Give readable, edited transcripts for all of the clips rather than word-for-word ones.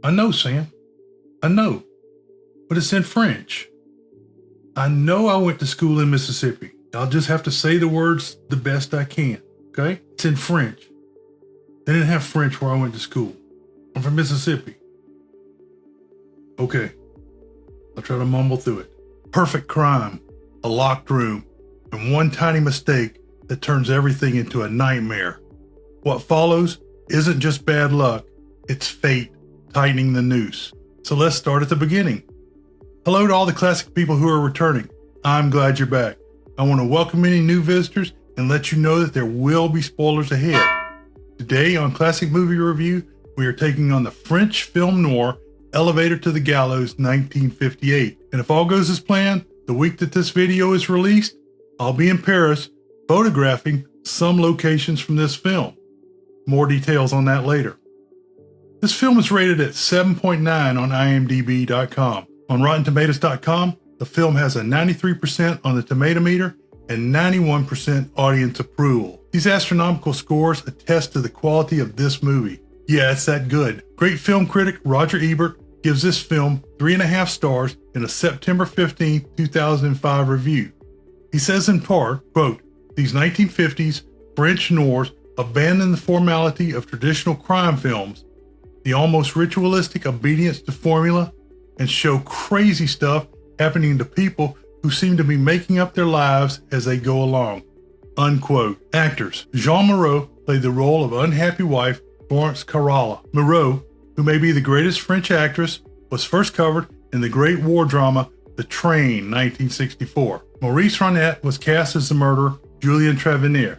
I know, Sam. I know. But it's in French. I know I went to school in Mississippi. I'll just have to say the words the best I can, okay? It's in French. They didn't have French where I went to school. I'm from Mississippi. Okay. I'll try to mumble through it. Perfect crime, a locked room, and one tiny mistake that turns everything into a nightmare. What follows isn't just bad luck, it's fate tightening the noose. So let's start at the beginning. Hello to all the classic people who are returning. I'm glad you're back. I want to welcome any new visitors and let you know that there will be spoilers ahead. Today on Classic Movie Review, we are taking on the French film noir Elevator to the Gallows 1958. And if all goes as planned, the week that this video is released, I'll be in Paris photographing some locations from this film. More details on that later. This film is rated at 7.9 on imdb.com. On RottenTomatoes.com, the film has a 93% on the tomato meter and 91% audience approval. These astronomical scores attest to the quality of this movie. Yeah, it's that good. Great film critic Roger Ebert gives this film 3.5 stars in a September 15, 2005 review. He says in part, quote, "These 1950s French noirs abandon the formality of traditional crime films, the almost ritualistic obedience to formula, and show crazy stuff happening to people who seem to be making up their lives as they go along." Unquote. Actors. Jean Moreau played the role of unhappy wife Florence Carolla. Moreau, who may be the greatest French actress, was first covered in the great war drama The Train, 1964. Maurice Ronnet was cast as the murderer Julien Travenier.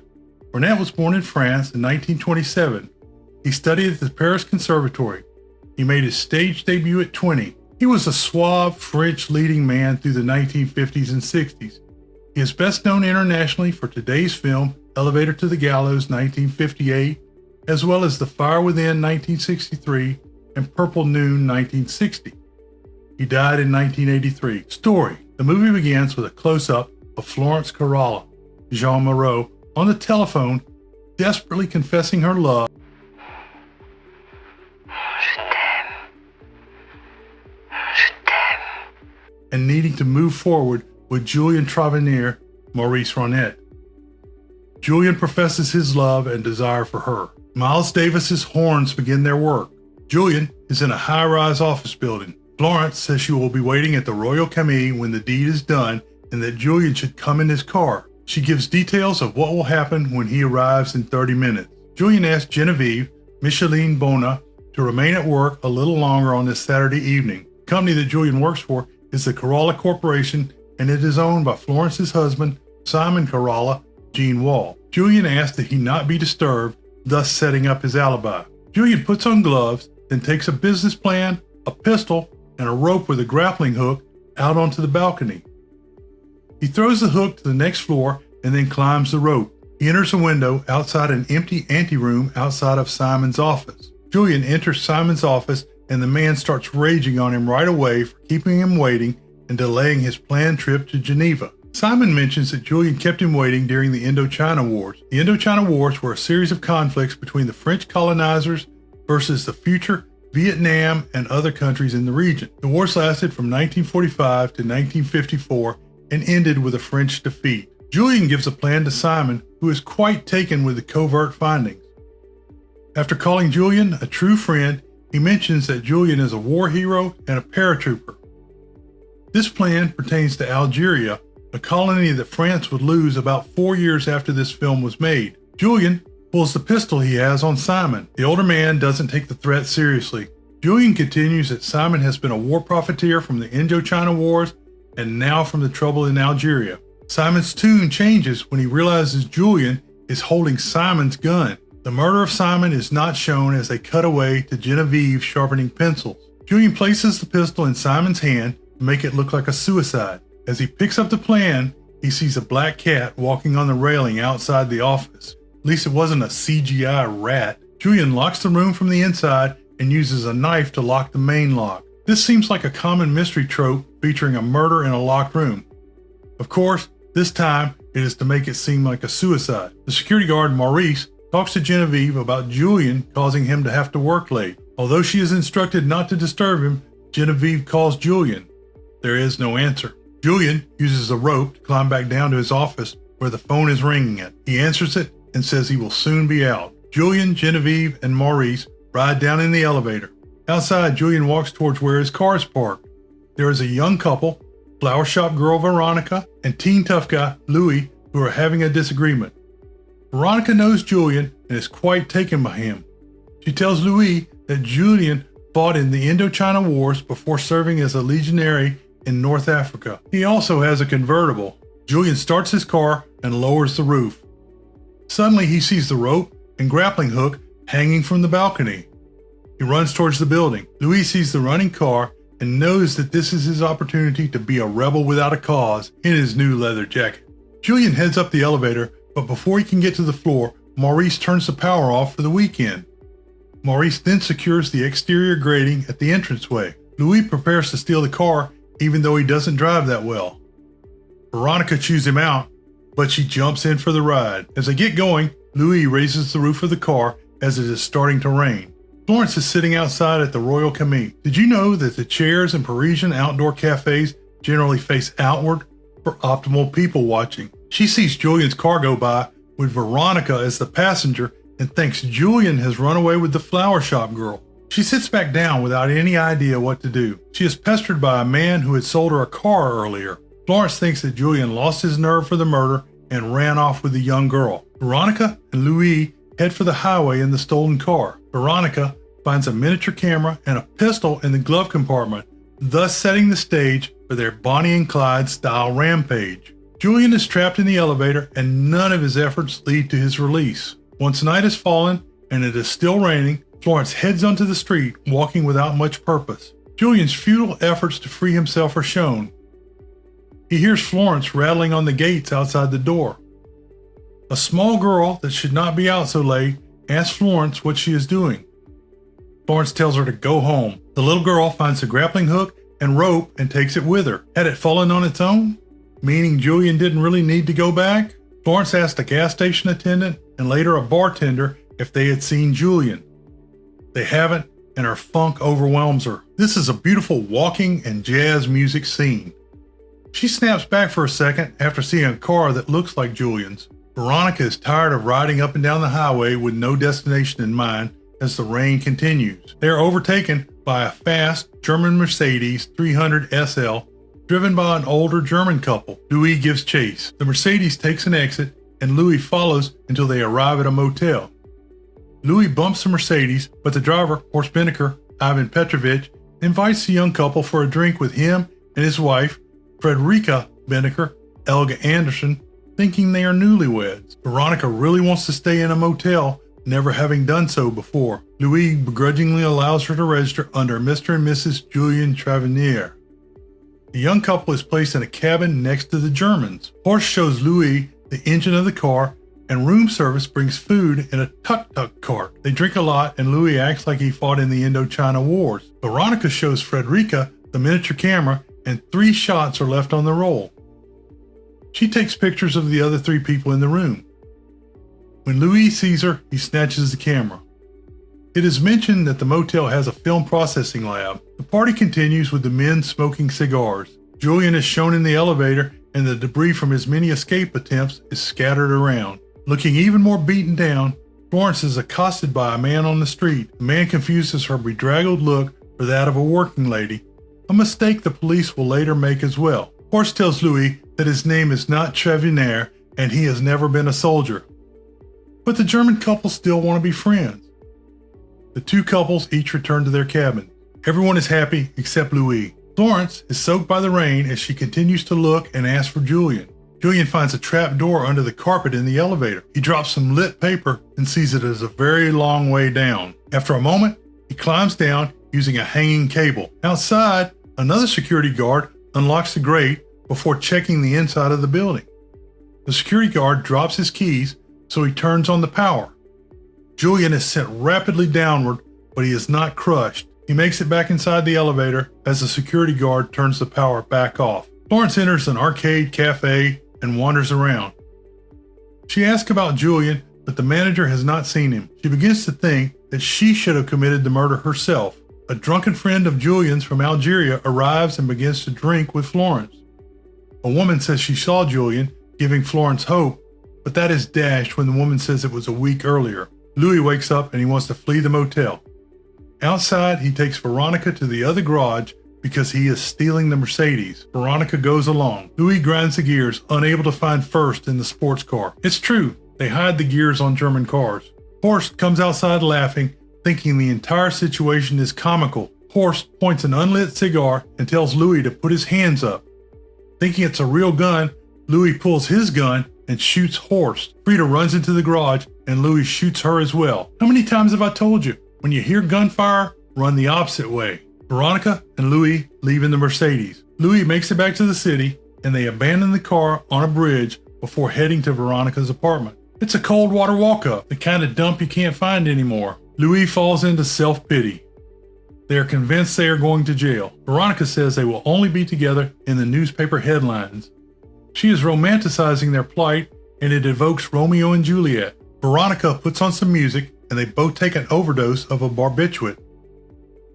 Ronnet was born in France in 1927. He studied at the Paris Conservatory. He made his stage debut at 20. He was a suave French leading man through the 1950s and 60s. He is best known internationally for today's film Elevator to the Gallows 1958, as well as The Fire Within 1963 and Purple Noon 1960. He died in 1983. Story. The movie begins with a close-up of Florence Carolla, Jean Moreau, on the telephone, desperately confessing her love and needing to move forward with Julien Travenier, Maurice Ronnet. Julien professes his love and desire for her. Miles Davis's horns begin their work. Julien is in a high-rise office building. Florence says she will be waiting at the Royal Camille when the deed is done and that Julien should come in his car. She gives details of what will happen when he arrives in 30 minutes. Julien asks Genevieve, Micheline Bona, to remain at work a little longer on this Saturday evening. The company that Julien works for is the Carolla Corporation, and it is owned by Florence's husband, Simon Carolla, Gene Wall. Julien asks that he not be disturbed, thus setting up his alibi. Julien puts on gloves, then takes a business plan, a pistol, and a rope with a grappling hook out onto the balcony. He throws the hook to the next floor and then climbs the rope. He enters a window outside an empty anteroom outside of Simon's office. Julien enters Simon's office and the man starts raging on him right away for keeping him waiting and delaying his planned trip to Geneva. Simon mentions that Julien kept him waiting during the Indochina Wars. The Indochina Wars were a series of conflicts between the French colonizers versus the future Vietnam and other countries in the region. The wars lasted from 1945 to 1954 and ended with a French defeat. Julien gives a plan to Simon, who is quite taken with the covert findings. After calling Julien a true friend, he mentions that Julien is a war hero and a paratrooper. This plan pertains to Algeria, a colony that France would lose about 4 years after this film was made. Julien pulls the pistol he has on Simon. The older man doesn't take the threat seriously. Julien continues that Simon has been a war profiteer from the Indochina Wars and now from the trouble in Algeria. Simon's tune changes when he realizes Julien is holding Simon's gun. The murder of Simon is not shown as they cut away to Genevieve sharpening pencils. Julien places the pistol in Simon's hand to make it look like a suicide. As he picks up the plan, he sees a black cat walking on the railing outside the office. At least it wasn't a CGI rat. Julien locks the room from the inside and uses a knife to lock the main lock. This seems like a common mystery trope featuring a murder in a locked room. Of course, this time it is to make it seem like a suicide. The security guard Maurice talks to Genevieve about Julien causing him to have to work late. Although she is instructed not to disturb him, Genevieve calls Julian. There is no answer. Julian uses a rope to climb back down to his office where the phone is ringing at. He answers it and says he will soon be out. Julian, Genevieve, and Maurice ride down in the elevator. Outside, Julian walks towards where his car is parked. There is a young couple, flower shop girl Veronica and teen tough guy Louis, who are having a disagreement. Veronica knows Julian and is quite taken by him. She tells Louis that Julian fought in the Indochina Wars before serving as a legionary in North Africa. He also has a convertible. Julian starts his car and lowers the roof. Suddenly he sees the rope and grappling hook hanging from the balcony. He runs towards the building. Louis sees the running car and knows that this is his opportunity to be a rebel without a cause in his new leather jacket. Julian heads up the elevator, but before he can get to the floor, Maurice turns the power off for the weekend. Maurice then secures the exterior grating at the entranceway. Louis prepares to steal the car, even though he doesn't drive that well. Veronica chews him out, but she jumps in for the ride. As they get going, Louis raises the roof of the car as it is starting to rain. Florence is sitting outside at the Royal Camille. Did you know that the chairs in Parisian outdoor cafes generally face outward for optimal people watching? She sees Julian's car go by with Veronica as the passenger and thinks Julian has run away with the flower shop girl. She sits back down without any idea what to do. She is pestered by a man who had sold her a car earlier. Florence thinks that Julian lost his nerve for the murder and ran off with the young girl. Veronica and Louis head for the highway in the stolen car. Veronica finds a miniature camera and a pistol in the glove compartment, thus setting the stage for their Bonnie and Clyde style rampage. Julian is trapped in the elevator and none of his efforts lead to his release. Once night has fallen and it is still raining, Florence heads onto the street, walking without much purpose. Julian's futile efforts to free himself are shown. He hears Florence rattling on the gates outside the door. A small girl that should not be out so late asks Florence what she is doing. Florence tells her to go home. The little girl finds the grappling hook and rope and takes it with her. Had it fallen on its own? Meaning Julian didn't really need to go back? Florence asked a gas station attendant and later a bartender if they had seen Julian. They haven't, and her funk overwhelms her. This is a beautiful walking and jazz music scene. She snaps back for a second after seeing a car that looks like Julian's. Veronica is tired of riding up and down the highway with no destination in mind as the rain continues. They are overtaken by a fast German Mercedes 300 SL driven by an older German couple. Louis gives chase. The Mercedes takes an exit and Louis follows until they arrive at a motel. Louis bumps the Mercedes, but the driver, Horst Benneker, Ivan Petrovich, invites the young couple for a drink with him and his wife, Frederica Benneker, Elga Anderson, thinking they are newlyweds. Veronica really wants to stay in a motel, never having done so before. Louis begrudgingly allows her to register under Mr. and Mrs. Julian Travenier. The young couple is placed in a cabin next to the Germans. Horst shows Louis the engine of the car, and room service brings food in a tuk-tuk cart. They drink a lot, and Louis acts like he fought in the Indochina Wars. Veronica shows Frederica the miniature camera, and 3 shots are left on the roll. She takes pictures of the other 3 people in the room. When Louis sees her, he snatches the camera. It is mentioned that the motel has a film processing lab. The party continues with the men smoking cigars. Julian is shown in the elevator, and the debris from his many escape attempts is scattered around. Looking even more beaten down, Florence is accosted by a man on the street. The man confuses her bedraggled look for that of a working lady, a mistake the police will later make as well. Horst tells Louis that his name is not Travenier and he has never been a soldier. But the German couple still want to be friends. The 2 couples each return to their cabin. Everyone is happy except Louis. Florence is soaked by the rain as she continues to look and ask for Julian. Julian finds a trap door under the carpet in the elevator. He drops some lit paper and sees it as a very long way down. After a moment, he climbs down using a hanging cable. Outside, another security guard unlocks the grate before checking the inside of the building. The security guard drops his keys, so he turns on the power. Julian is sent rapidly downward, but he is not crushed. He makes it back inside the elevator as the security guard turns the power back off. Florence enters an arcade cafe and wanders around. She asks about Julian, but the manager has not seen him. She begins to think that she should have committed the murder herself. A drunken friend of Julian's from Algeria arrives and begins to drink with Florence. A woman says she saw Julian, giving Florence hope, but that is dashed when the woman says it was a week earlier. Louis wakes up and he wants to flee the motel. Outside, he takes Veronica to the other garage because he is stealing the Mercedes. Veronica goes along. Louis grinds the gears, unable to find first in the sports car. It's true, they hide the gears on German cars. Horst comes outside laughing, thinking the entire situation is comical. Horst points an unlit cigar and tells Louis to put his hands up. Thinking it's a real gun, Louis pulls his gun and shoots Horst. Frida runs into the garage and Louis shoots her as well. How many times have I told you? When you hear gunfire, run the opposite way. Veronica and Louis leave in the Mercedes. Louis makes it back to the city and they abandon the car on a bridge before heading to Veronica's apartment. It's a cold water walk-up, the kind of dump you can't find anymore. Louis falls into self-pity. They are convinced they are going to jail. Veronica says they will only be together in the newspaper headlines. She is romanticizing their plight and it evokes Romeo and Juliet. Veronica puts on some music and they both take an overdose of a barbiturate.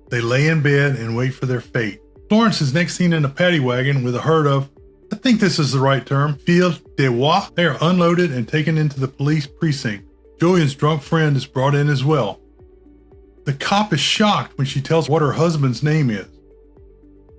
They lay in bed and wait for their fate. Florence is next seen in a paddy wagon with a herd of, I think this is the right term, filles de roi. They are unloaded and taken into the police precinct. Julian's drunk friend is brought in as well. The cop is shocked when she tells what her husband's name is.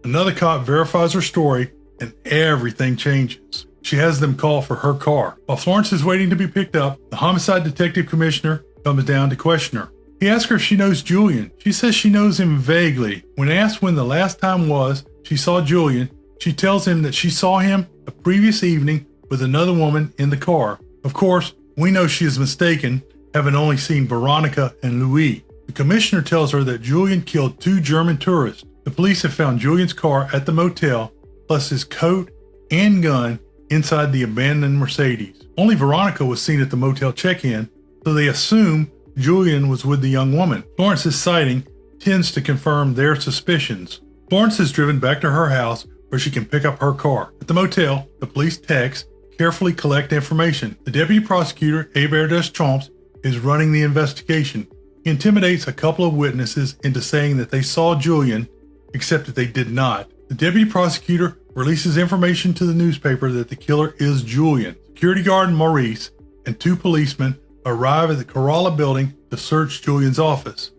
Another cop verifies her story and everything changes. She has them call for her car. While Florence is waiting to be picked up, the homicide detective commissioner comes down to question her. He asks her if she knows Julian. She says she knows him vaguely. When asked when the last time was she saw Julian, she tells him that she saw him the previous evening with another woman in the car. Of course, we know she is mistaken, having only seen Veronica and Louis. The commissioner tells her that Julian killed 2 German tourists. The police have found Julian's car at the motel, plus his coat and gun inside the abandoned Mercedes. Only Veronica was seen at the motel check-in, so they assume Julian was with the young woman. Florence's sighting tends to confirm their suspicions. Florence is driven back to her house where she can pick up her car. At the motel, the police text, carefully collect information. The deputy prosecutor, Hébert Deschamps, is running the investigation. He intimidates a couple of witnesses into saying that they saw Julian, except that they did not. The deputy prosecutor releases information to the newspaper that the killer is Julian. Security guard Maurice and 2 policemen arrive at the Corolla building to search Julian's office.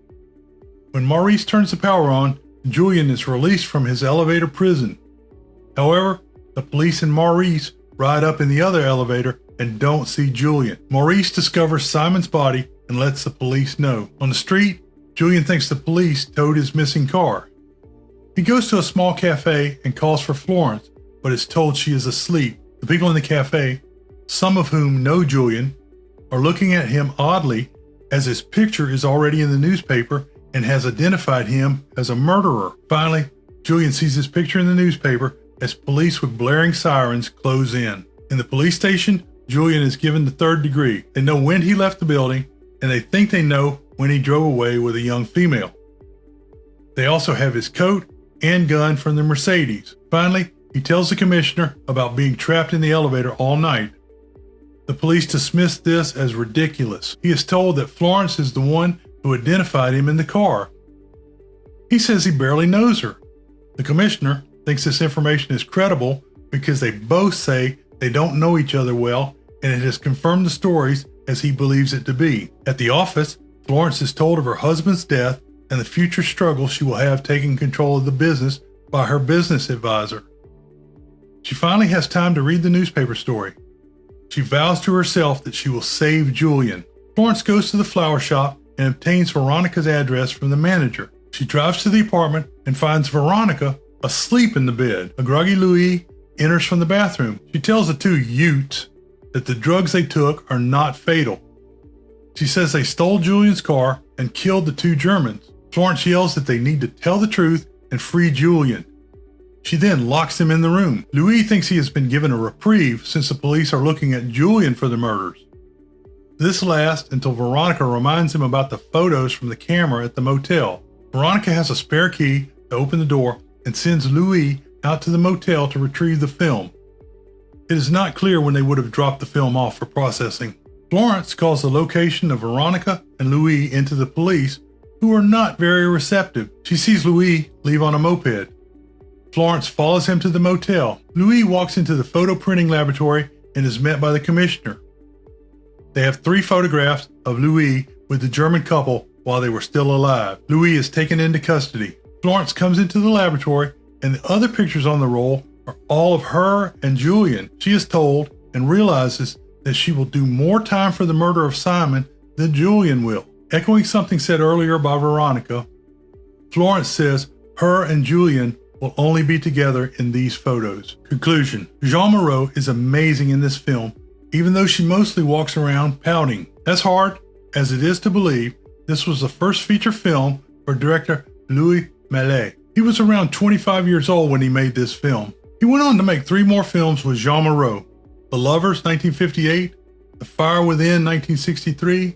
When Maurice turns the power on, Julian is released from his elevator prison. However, the police and Maurice ride up in the other elevator and don't see Julian. Maurice discovers Simon's body and lets the police know. On the street, Julian thinks the police towed his missing car. He goes to a small cafe and calls for Florence, but is told she is asleep. The people in the cafe, some of whom know Julian, are looking at him oddly as his picture is already in the newspaper and has identified him as a murderer. Finally, Julian sees his picture in the newspaper as police with blaring sirens close in. In the police station, Julian is given the 3rd degree. They know when he left the building, and they think they know when he drove away with a young female. They also have his coat and gun from the Mercedes. Finally, he tells the commissioner about being trapped in the elevator all night. The police dismiss this as ridiculous. He is told that Florence is the one who identified him in the car. He says he barely knows her. The commissioner thinks this information is credible because they both say they don't know each other well, and it has confirmed the stories as he believes it to be. At the office, Florence is told of her husband's death and the future struggle she will have taking control of the business by her business advisor. She finally has time to read the newspaper story. She vows to herself that she will save Julian. Florence goes to the flower shop and obtains Veronica's address from the manager. She drives to the apartment and finds Veronica asleep in the bed. A groggy Louis enters from the bathroom. She tells the 2 Utes that the drugs they took are not fatal. She says they stole Julian's car and killed the 2 Germans. Florence yells that they need to tell the truth and free Julian. She then locks him in the room. Louis thinks he has been given a reprieve since the police are looking at Julian for the murders. This lasts until Veronica reminds him about the photos from the camera at the motel. Veronica has a spare key to open the door and sends Louis out to the motel to retrieve the film. It is not clear when they would have dropped the film off for processing. Florence calls the location of Veronica and Louis into the police, who are not very receptive. She sees Louis leave on a moped. Florence follows him to the motel. Louis walks into the photo printing laboratory and is met by the commissioner. They have 3 photographs of Louis with the German couple while they were still alive. Louis is taken into custody. Florence comes into the laboratory, and the other pictures on the roll are all of her and Julian. She is told and realizes that she will do more time for the murder of Simon than Julian will. Echoing something said earlier by Veronica, Florence says her and Julian will only be together in these photos. Conclusion: Jeanne Moreau is amazing in this film, even though she mostly walks around pouting. As hard as it is to believe, this was the first feature film for director Louis Malle. He was around 25 years old when he made this film. He went on to make 3 more films with Jeanne Moreau: The Lovers, 1958, The Fire Within, 1963,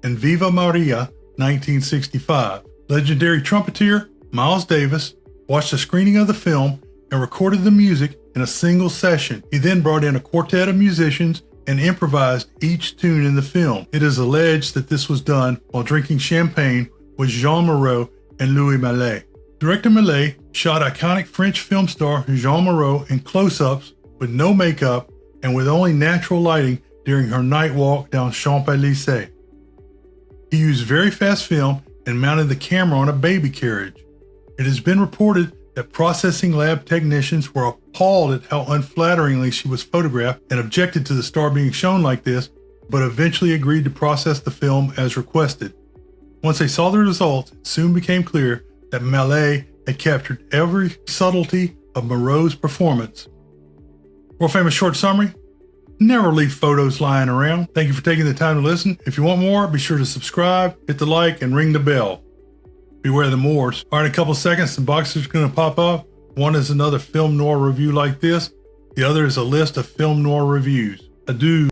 and Viva Maria, 1965. Legendary trumpeter Miles Davis watched a screening of the film and recorded the music in a single session. He then brought in a quartet of musicians and improvised each tune in the film. It is alleged that this was done while drinking champagne with Jeanne Moreau and Louis Malle. Director Malle shot iconic French film star Jeanne Moreau in close-ups with no makeup and with only natural lighting during her night walk down Champs-Élysées. He used very fast film and mounted the camera on a baby carriage. It has been reported that processing lab technicians were appalled at how unflatteringly she was photographed and objected to the star being shown like this, but eventually agreed to process the film as requested. Once they saw the results, it soon became clear that Malle had captured every subtlety of Moreau's performance. World famous short summary: never leave photos lying around. Thank you for taking the time to listen. If you want more, be sure to subscribe, hit the like, and ring the bell. Beware the Moors. All right, in a couple seconds, some boxes are going to pop up. One is another film noir review like this. The other is a list of film noir reviews. Adieu.